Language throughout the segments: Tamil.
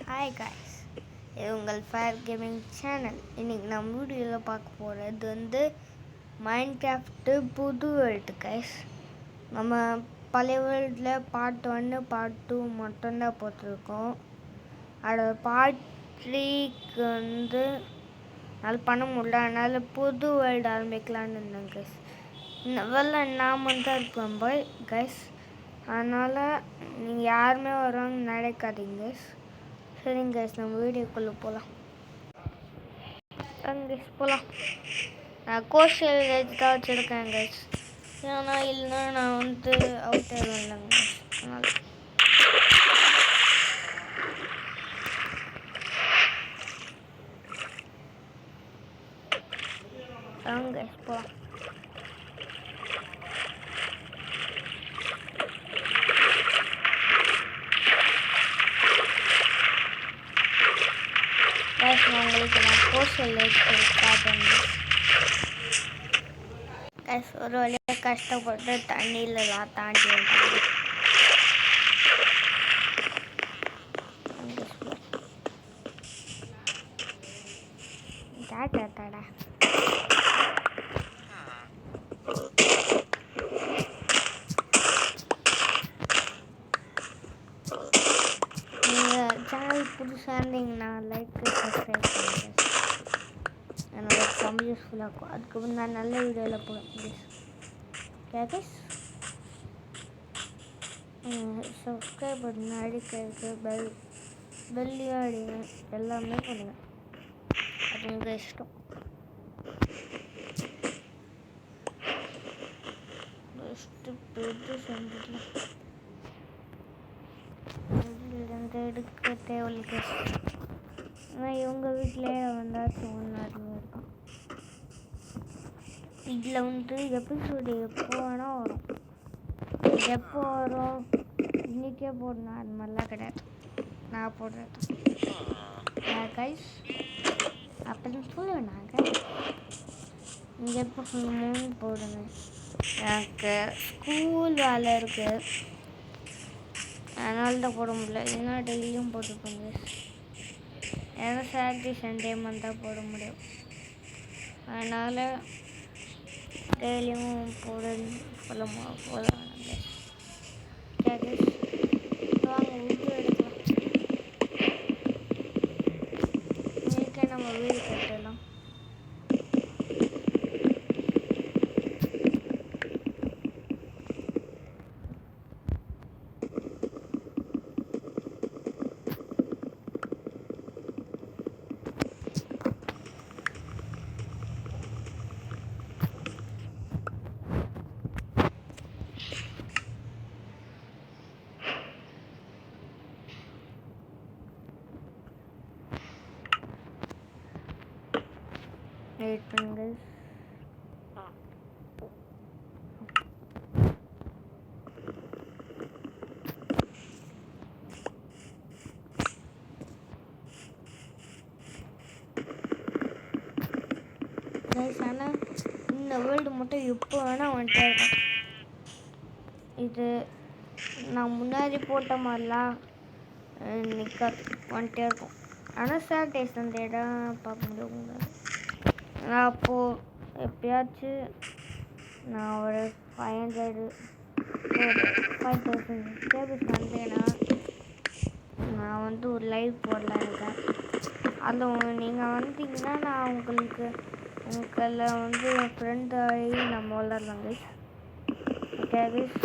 ஹாய் காய்ஸ், இது உங்கள் ஃபயர் கேமிங் சேனல். இன்றைக்கி நம்ம வீடியோவில் பார்க்க போகிறது வந்து மைன்கிராஃப்ட்டு புது வேர்ல்டு காய்ஸ். நம்ம பழைய வேர்ல்டில் பார்ட் 1 பார்ட் 2 மட்டும்தான் போட்டிருக்கோம். அதோட பார்ட் 3க்கு வந்து அது பண்ண முடியல, அதனால் புது வேர்ல்டு ஆரம்பிக்கலான்னு இருந்தேன் கைஸ். வெளில நாம் தான் இருக்கோம் போய் கைஸ், அதனால் நீங்கள் யாருமே வருவாங்க நினைக்காதீங்க கைஸ். சரிங்க கைஸ், நம்ம வீடியோக்குள்ளே போகலாம். கைஸ் போகலாம். நான் கோஸ்டல் ஏஜ் தான் வச்சுருக்கேன் கைஸ், ஏன்னா இல்லைன்னா நான் வந்து அவுட் ஆயிடுவேன் இல்லைங்க கைஸ். அதனால் கைஸ் போகலாம். உங்களுக்கு நான் கோஸ்டல் காட்டுறேன் கைஸ். ஒரு வழியாக கஷ்டப்பட்டு தண்ணியிலலாம் தாண்டி வந்தாங்க. தாடா நீங்கள் சேனல் புதுசாக இருந்தீங்கன்னா லைக் சப்ஸ்கிரைப் பண்ணுங்கள். என்னோட ரொம்ப யூஸ்ஃபுல்லாக இருக்கும். அதுக்கப்புறம் நான் நல்ல வீடியோவில் போடுவேன் கைஸ். சப்ஸ்கிரைப் பண்ணுங்க, அடிக்கிறதுக்கு பெல்லையும் அடிங்க, எல்லாமே பண்ணுங்கள். அது உங்கள் இஷ்டம். ஃபஸ்ட்டு போய்ட்டு செஞ்சிடலாம். எடுக்க தேவையில்லை. ஆனால் இவங்க வீட்டிலே வந்தால் முன்னாடி இருக்கும். இதில் வந்து எபிசோடு எப்போ வேணால் வரும். எப்போ வரும் இன்றைக்கே போடணும் அது மாதிரிலாம் கிடையாது. நான் போடுறது கைஸ் அப்படின்னு சொல்லுவேன். நாங்கள் இங்கே எப்போ சொல்லணும்னு போடுங்க. எனக்கு ஸ்கூல் வேலை இருக்குது, அதனால தான் போட முடியல. இல்லைன்னா டெய்லியும் போட்டுப்போங்க. ஏன்னா சாட்டர்டே சண்டே தான் போட முடியும். அதனால் டெய்லியும் போடலாம். வாங்க வீடு எடுக்கலாம். இன்றைக்கே நம்ம வீடு கட்டலாம். வெயிட் பண்ணுங்க. ஆனால் இந்த வேர்ல்டு மட்டும் எப்போ வேணால் வந்துட்டே இருக்கும். இது நான் முன்னாடி போட்ட மாதிரிலாம் வந்துட்டே இருக்கும். ஆனால் சாட்டர்டே சண்டே தான் பார்க்க முடியும். நான் அப்போது எப்பயாச்சும் நான் ஒரு 5000 சப்ஸ்கிரைபர்ஸ் வந்தேன்னா நான் வந்து ஒரு லைவ் போடலாம் இருக்கேன். அதில் நீங்கள் வந்தீங்கன்னா நான் உங்களை வந்து என் ஃப்ரெண்ட் ஆகி நம்ம விளாட்லாம் கைஸ். Okay guys.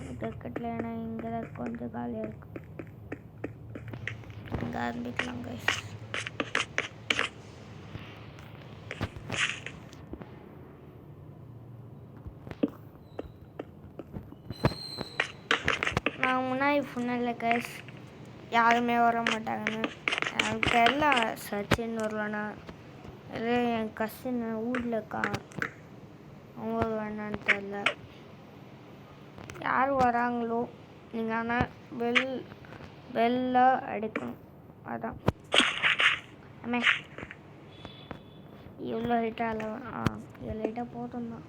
வீட்டை கட்டல ஏன்னா இங்கே தான் கொஞ்சம் காலியாக இருக்கும். இங்கே ஆரம்பிக்கலாம் கைஸ். நான் முன்னாடி சொன்னேன்ல கைஸ், யாருமே வர மாட்டாங்கன்னு. எனக்கு தெரியல சச்சின் வரலண்ணா இல்லை என் கசின் ஊரில் இருக்கான் அவங்க வேணான்னு தெரில யார் வராங்களோ நீங்கள் ஆனால் பெல்லாக அடிக்கணும் அதான் ஆமே இவ்வளோ ஹைட்டாக இல்லை இவ்வளோ ஹைட்டாக போதும் தான்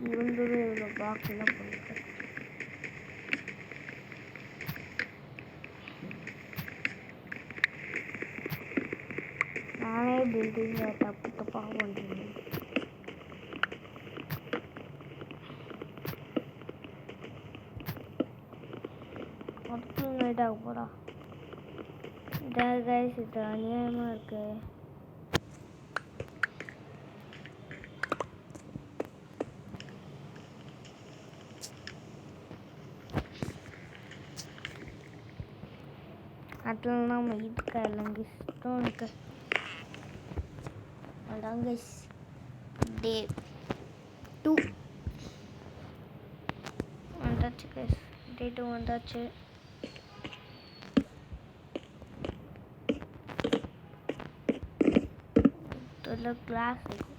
இவங்க இவ்வளோ பாக்ஸ்லாம் போட்டு நானே பில்டிங்கில் தப்பு தப்பாக பண்ணுறேன் அதுக்கு லேட் ஆக போடா இதான் கைஸ் இது அநியாயமாக இருக்கு அதில் நம்ம இதுக்கு இல்லைங்க இஷ்டம் இருக்கு அதான் கைஸ் டே 2 வந்தாச்சு கைஸ் டே 2 வந்தாச்சு இதில் கிளாஸ் இருக்கும்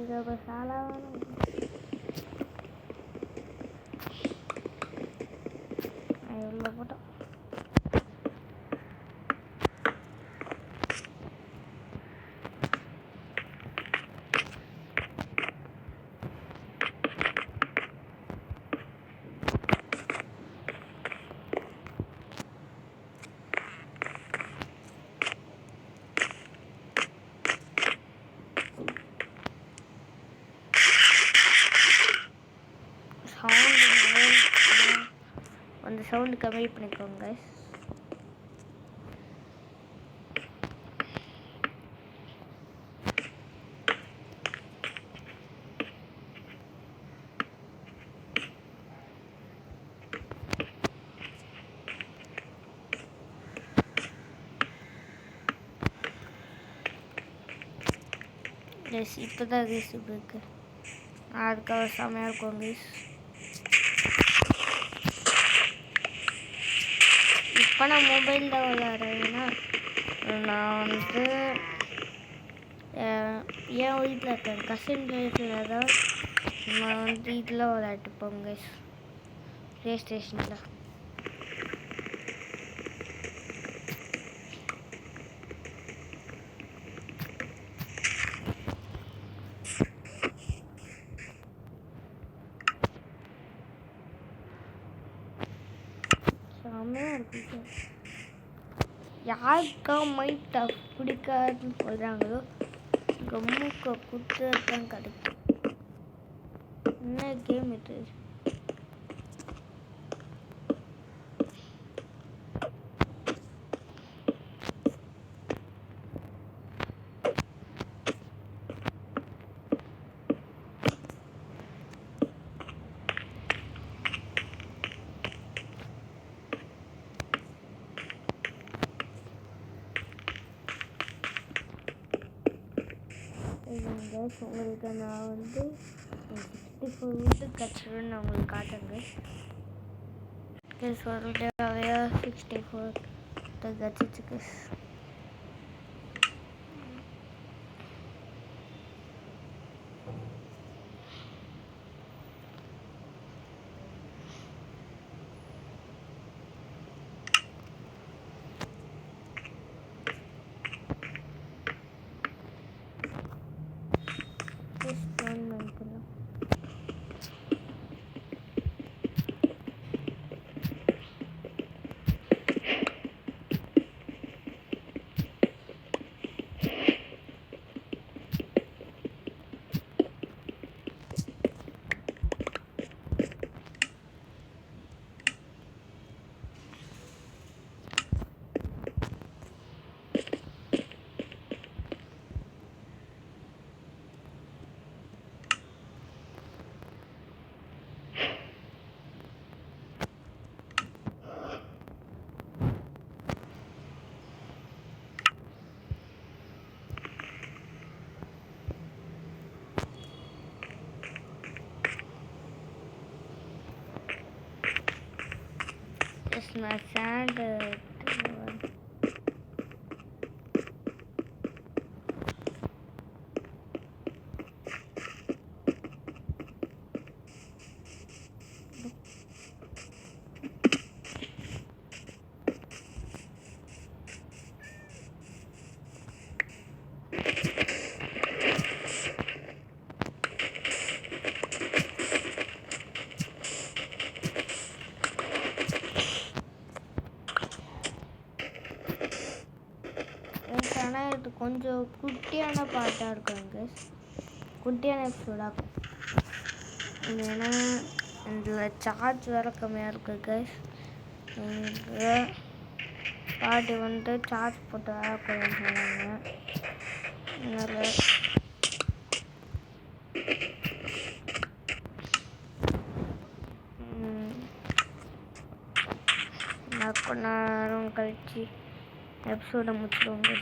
இதோட சாலாவான எவ்வளோ போட்டோம் அந்த சவுண்டு கம்மி பண்ணிக்கோங்க இப்போ தான் கைஸ் இப்படி இருக்கு அதுக்காக செம்மையாக இருக்கும் கைஸ் இப்போ நான் மொபைல் தான் விளையாடுறேன்னா நான் வந்து என் வீட்டில் இருக்கேன் கசின் வீட்டில் தான் நான் வந்து இதில் விளையாட்டுப்போம் கைஸ் ப்ளே ஸ்டேஷனில் செம்மையாக இருக்குது யாருக்கா மைண்ட் பிடிக்காதுன்னு சொல்கிறாங்களோ கம்முக்க குத்து தான் கிடைக்கும் என்ன கேம் இது உங்களுக்கு நான் வந்து 64 வந்து கச்சிருன்னு நான் உங்களுக்கு காட்டுங்க சொல்லிட்டு 64 கச்சிச்சுக்கு நான் சாண்டு ஆனால் இது கொஞ்சம் குட்டியான பாட்டாக இருக்குங்க, குட்டியான எபிசோடாக இருக்கும். ஏன்னா இதில் சார்ஜ் வேறு கம்மியாக இருக்குது கைஸ். எங்கள் பாட்டி வந்து சார்ஜ் போட்டு வேலை சொன்னாங்க. அதனால் நான் கொஞ்ச நேரம் கழிச்சு எபிசோடை முடிச்சிடுவோங்க.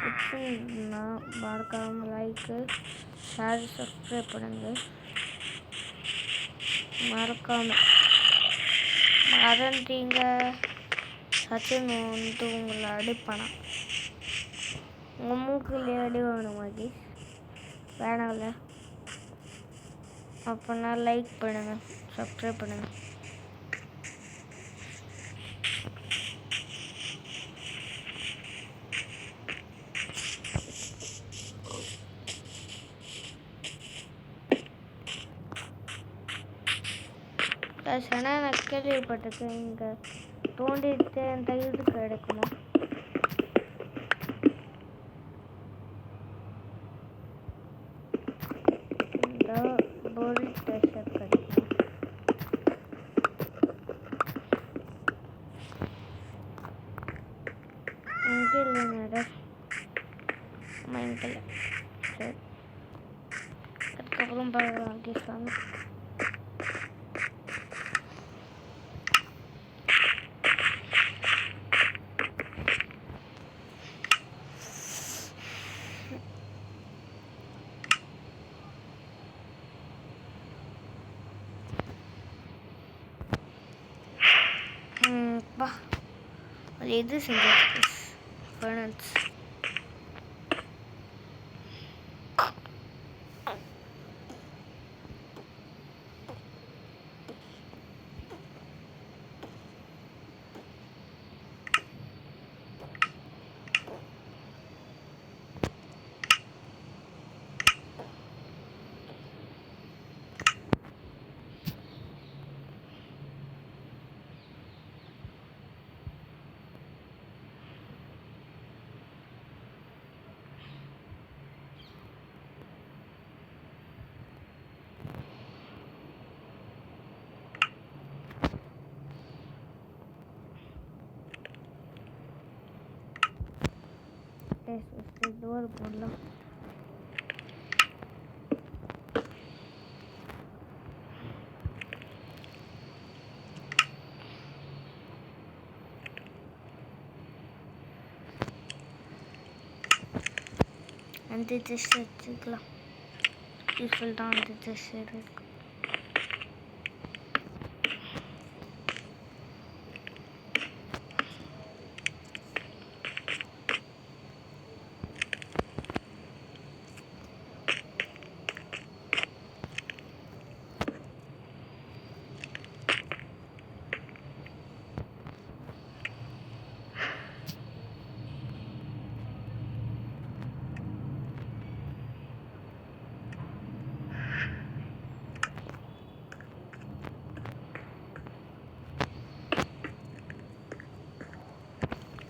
பிடிச்சிருந்தா மறக்காம லைக்கு, ஷேர், சப்ஸ்கிரைப் பண்ணுங்க. மறந்தீங்க சச்சின் வந்து உங்களை அடிப்பானா? உங்கள் மூக்கில் அடி வேணுமா கீஸ்? வேணாம்ல. அப்போனா லைக் பண்ணுங்கள், சப்ஸ்கிரைப் பண்ணுங்கள். ஆனால் நான் கேள்விப்பட்டிருக்கேன், இங்கே தோண்டிட்டு அந்த இது கிடைக்குமா? இந்த பொருள் டெஸ்டர் கிடைக்கும். இங்கே இல்லைங்க, மைண்டில். சரி, அதுக்கப்புறம் பார்க்கலாம் கேட்கலாம். அது எது செஞ்சது ஃபைனான்ஸ்? டோர் போடலாம். அந்த டெஸ்ட் வச்சுக்கலாம், யூஸ்ஃபுல் தான். அந்த டெஸ்ட் இருக்கு.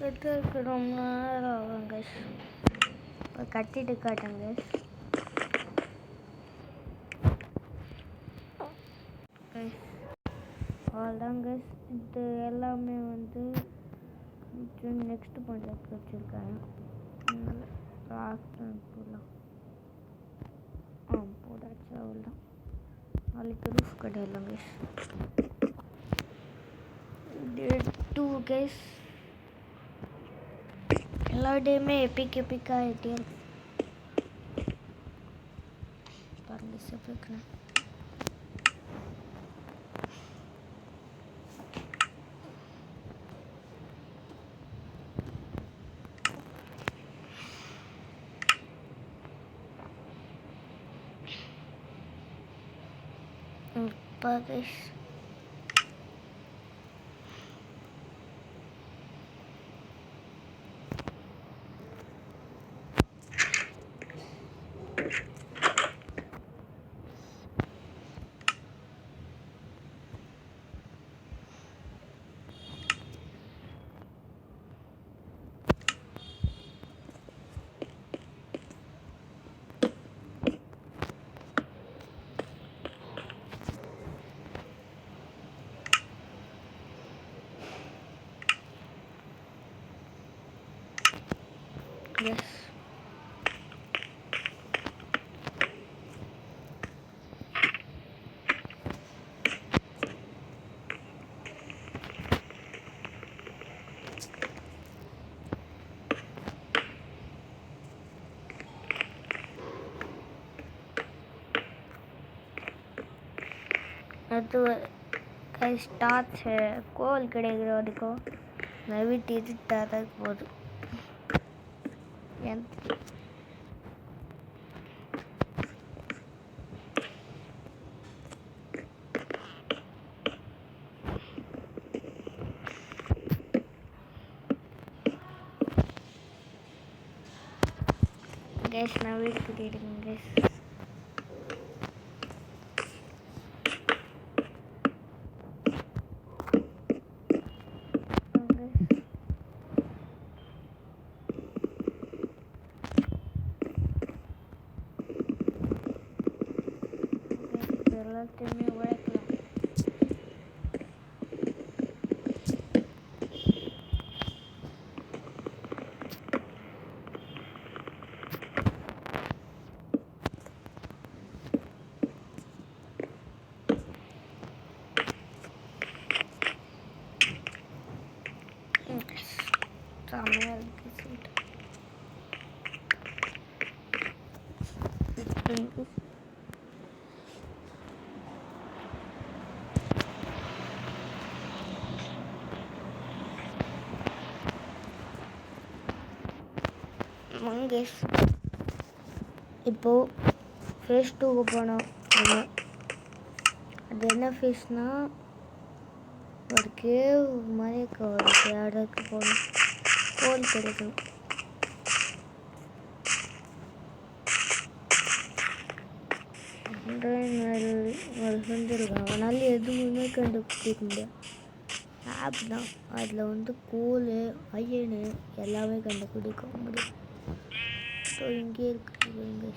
கட்டுறதுக்கு ரொம்ப நேரம் ஆகுங்க. இப்போ கட்டிட்டு காட்டுங்க. அவ்வளோதாங்க. இது எல்லாமே வந்து நெக்ஸ்ட் பண்ணுறதுக்கு வச்சுருக்கேன். போடலாம். போடாச்சு. அவ்வளோதான். நாளைக்கு ரூஃப் கட்டிடலாங்க. டூ கைஸ் எல்லா டேயுமே எப்பிக்காக ஆகிட்டே இருக்கு பாருங்க. செப்பிக்கணும் Package. Yes. तो स्टार्ट है कॉल करेगा देखो मैं भी टीचर तक बोल guys now we're creating guys எல்லாத்தையுமே உழைக்கலாம் செம்மையாக இருக்குது சொல்லிட்டு மங்கேஷ் இப்போது ஃபேஸ் 2க்கு போனோம் அது என்ன ஃபேஸ்னால் ஒரு கேவ் மாதிரி ஒரு இடத்துக்கு போகணும் கோல் கிடைக்கணும் செஞ்சுருக்கான் அதனால எதுவுமே கண்டுபிடிக்க முடியாது ஆப் தான் அதில் வந்து கோல் அயனு எல்லாமே கண்டுபிடிக்க முடியும் ஸோ இங்கே இருக்குது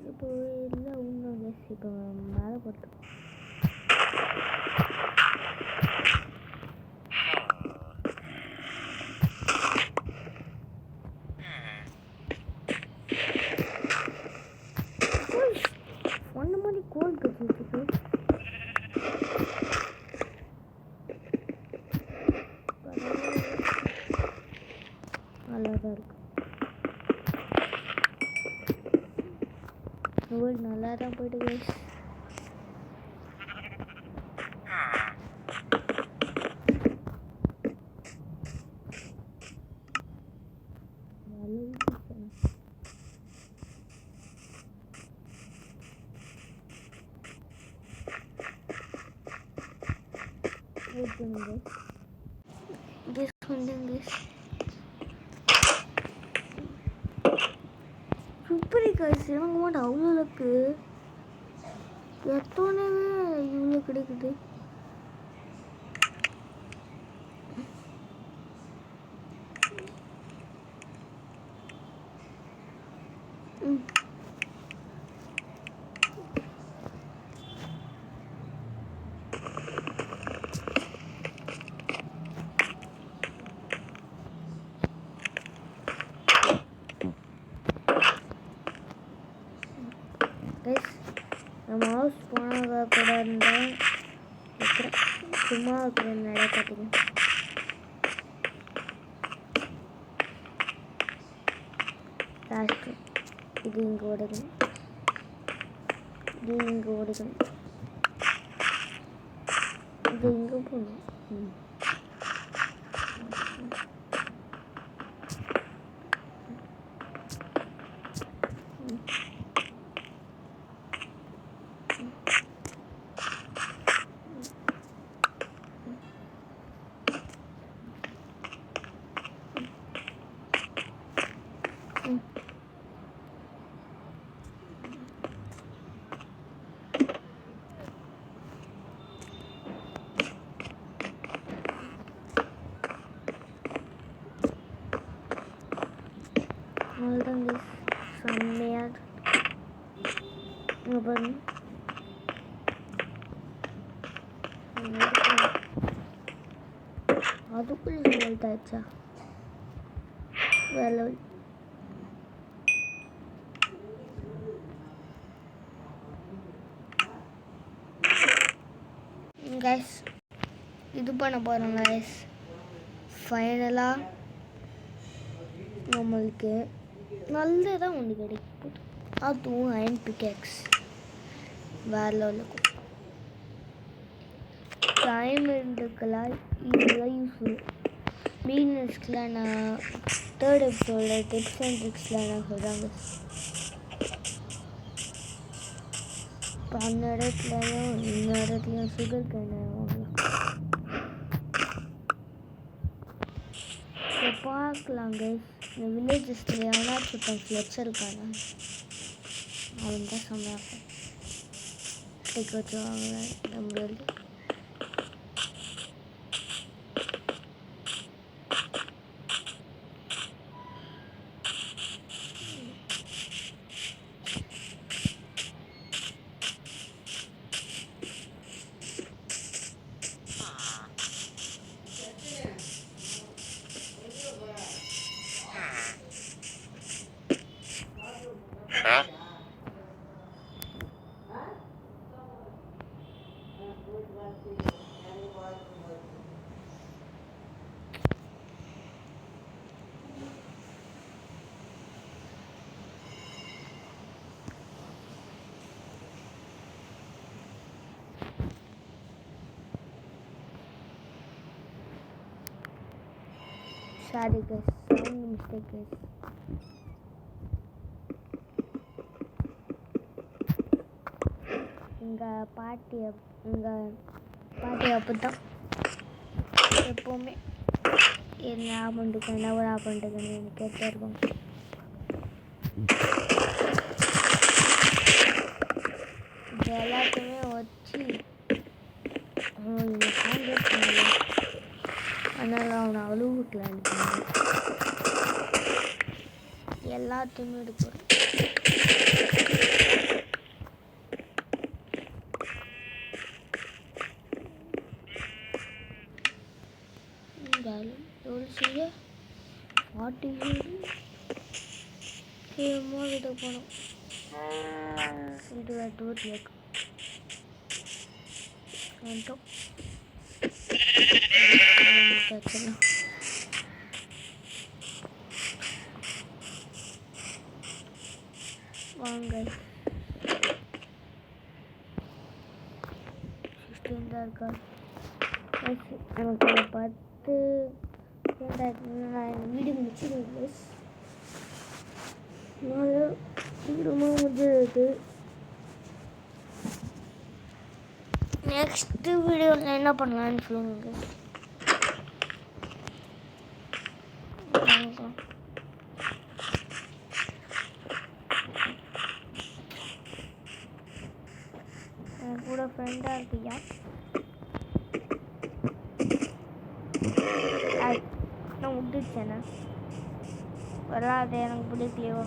இப்போ இல்லை இன்னும் கேஸ் இப்போ மேலே போட்டு ஒன்று மாதிரி கோல் கட்டிட்டு நல்லா தான் இருக்கு நல்லா தான் போயிட்டு கைஸ் சூப்பர் கைஸ் எனக்கு மட்டும் அவ்வளோ இருக்கு எத்தனை இவ்வளோ கிடைக்குது மவுஸ் போனாக கூட இருந்தால் சும்மா இருக்கிற நடை காட்டுங்க லாஸ்ட்டு இது இங்கே ஓடுது, இது இங்கே ஓடுது, இது இங்கே போகணும். அவ்வளோதான் கைஸ், செம்மையாக இங்கே பாருங்க. அதுக்குள்ளே ரிசல்ட் ஆயிடுச்சா? வேலை கைஸ், இது பண்ண போகிறோம் கைஸ். ஃபைனலாக நம்மளுக்கு நல்லதாக ஒன்று கிடைக்கும், அதுவும் அயன் பிகேக்ஸ். வேறு லெவலுக்கும் டைமண்டுக்கெல்லாம் இதெல்லாம் யூஸ்ஃபுல். பிகினர்ஸ்க்கெலாம் நான் தேர்ட் எபிசோட டிப்ஸ் அண்ட் ட்ரிக்ஸில் நான் சொல்கிறாங்க. இப்போ அந்த இடத்துலையும் இந்த இடத்துலையும் சுகர் கேன் வாங்கலாம். இப்போ பார்க்கலாம் கைஸ், இந்த வில்லேஜஸில் எவனாச்சும் ஒருத்தன் ஃப்ளெக்ஸ் இருக்கானா, அவன் தான் செம்மையாக ஸ்டிக் வச்சு வாங்குவேன். நம்மளுக்கு sorry guys, sound mistake guys. எங்கள் பாட்டி அப்போ தான் எப்போவுமே என்ன ஆபண்டுக்கு என்ன ஒரு ஆபண்டுக்குன்னு எனக்கு கேட்டே இருக்கும். இது எல்லாத்தையுமே வச்சு அதனால் அவனை அழுவுக்கலான்னு எல்லாத்தையுமே எடுப்பேன். எவ்வளோ செய்ய 40 கிட்ட போனோம். இது டூர் லேக் வாங்க. 16 தான் இருக்கா எனக்கு 10 நான் வீடியோ முடிச்சிருக்கேன். சீக்கிரமாக முடிஞ்சது. நெக்ஸ்ட் வீடியோவில் என்ன பண்ணலான்னு சொல்லுங்க. என் கூட ஃப்ரெண்டாக இருக்கியா? நான் விட்டுச்சேண்ணா வராது, எனக்கு பிடிக்கலையோ.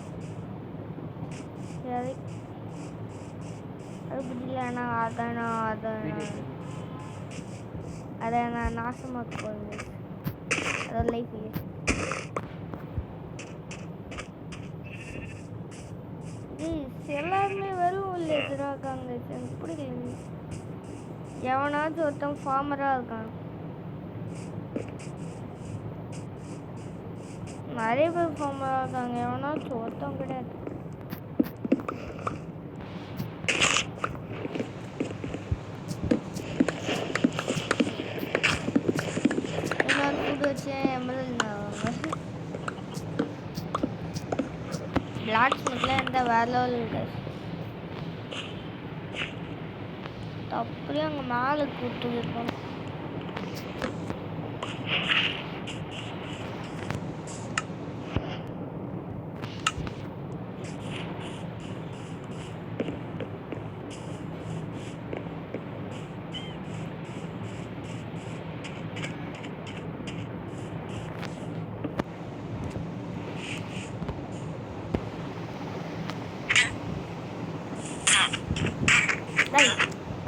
சரி அது பிடிக்கலண்ணா, அதை நான் நாசமாக்க போகிறேன். அதோட லைஃப் எல்லாருமே வெறும் இல்லை எதிராக்காங்க. எனக்கு பிடிக்கல. எவனாச்சும் ஒருத்தன் ஃபார்மராக இருக்கான். நிறைய பேர் ஃபார்ம் இருக்காங்க, எவனாச்சும் ஒருத்தவங்க கிடையாது. எல்லாரும் ஃபுட் வச்சு எம்எல்ஏ பிளாக் ஸ்மித்லாம் எந்த வேலையும் இல்லை. அப்படியே அங்கே மேலே கூப்பிட்டு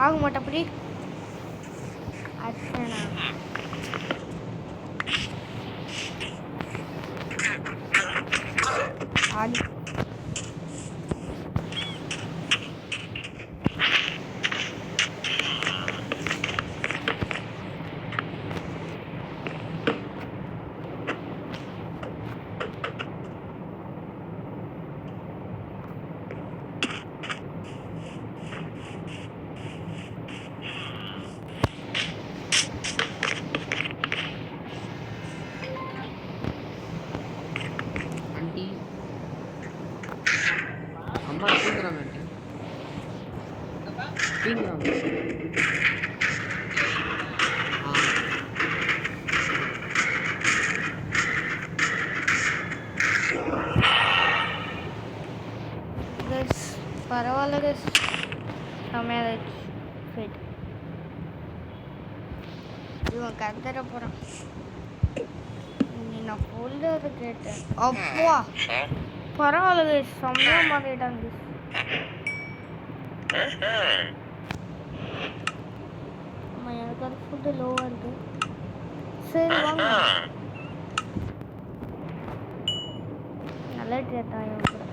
ஆக மாட்டப்படி அச்சனா ஆடி அம்மா தூக்குறாங்க தூங்குறாங்க. பரவாயில்ல செம்மையாக போயிட்டு இவன் கத்தர போகிறான். நான் சொல்றது கேட்டேன். அப்பா பரவாயில்ல செம்மையாக மாறிட்டாங்க. ஆமாம், எனக்கு அது ஃபுட்டு லோவாக இருக்கு. சரி வாங்க, நல்ல டேட்டா கூட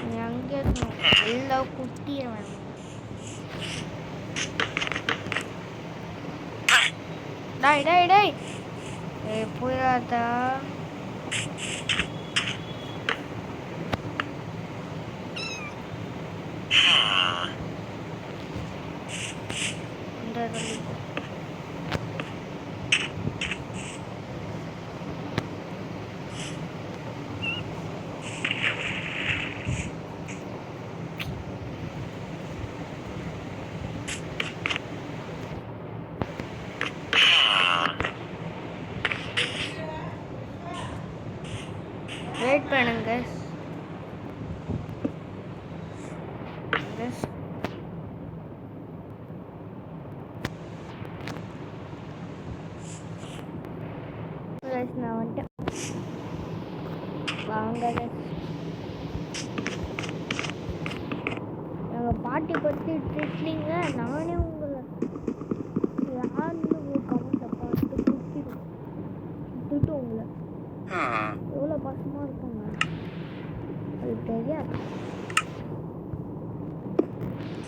நீ அங்கே இருக்கணும். எல்லாம் குட்டிய வேணும். டாய் டாய் டாய் போயிடாதா. வெயிட் பண்ணுங்க. நான் வந்துட்டேன், வாங்க. எங்கள் பாட்டி பற்றி திட்டிங்க, நானே உங்களை யாருன்னு ஒரு கமெண்ட்டை பார்த்து திட்டு உங்களை எவ்வளோ பாசமாக இருப்பாங்க அது தெரியாது.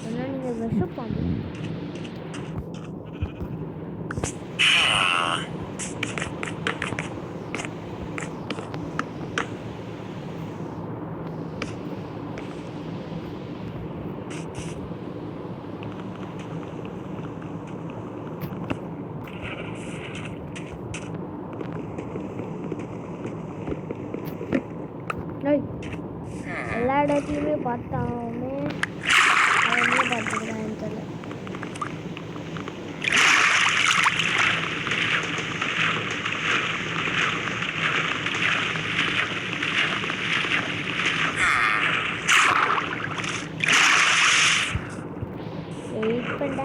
ஏன்னா நீங்கள் விஷப்பாங்க. எல்லா இடத்துலையுமே பார்த்தாலுமே அவனே பார்த்துக்கிறான்னு தெரியல. வெயிட் பண்ண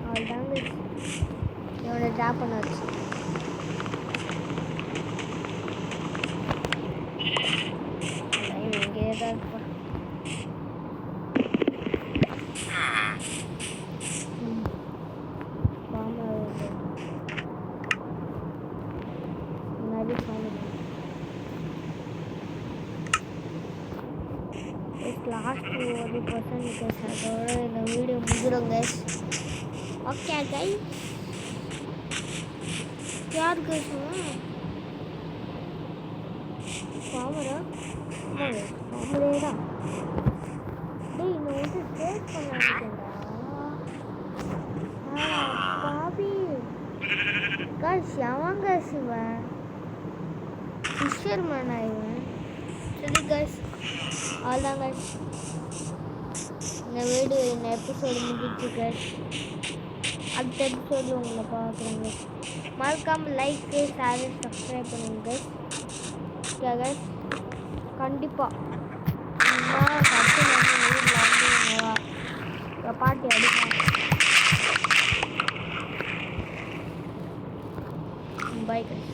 அவள் தாங்க இவனை ட்ராப் பண்ண வச்சு அப்படியே சொல்லுங்க. லாஸ்ட் ஒரு பர்சன்ட் கைஸ், அதோட இந்த வீடியோ முடிஞ்சிடும் கைஸ். ஓகே கைஸ், யார் கைஸ் பாமரா? பாமரே தான். டேய் இன்னும் வந்து சேவ் பண்ண நினைக்கிறேன்டா. பாபி கைஸ், எவன் கைஸ் இவன்? ஃபிஷர்மேன் ஆயிடுவேன். சரி கைஸ், அவ்வளோதான் கைஸ், இந்த வீடியோ இந்த எபிசோடு முடிஞ்சிச்சு கைஸ். அடுத்த எபிசோடில் உங்களை பார்க்குறேங்க. மறக்காமல் லைக் ஷேர் சப்ஸ்கிரைப் பண்ணுங்க கைஸ். ஓகே கைஸ், கண்டிப்பாக கட்டு வந்து வீட்டில் வந்து பாட்டி அடிப்பாங்க. Bye guys.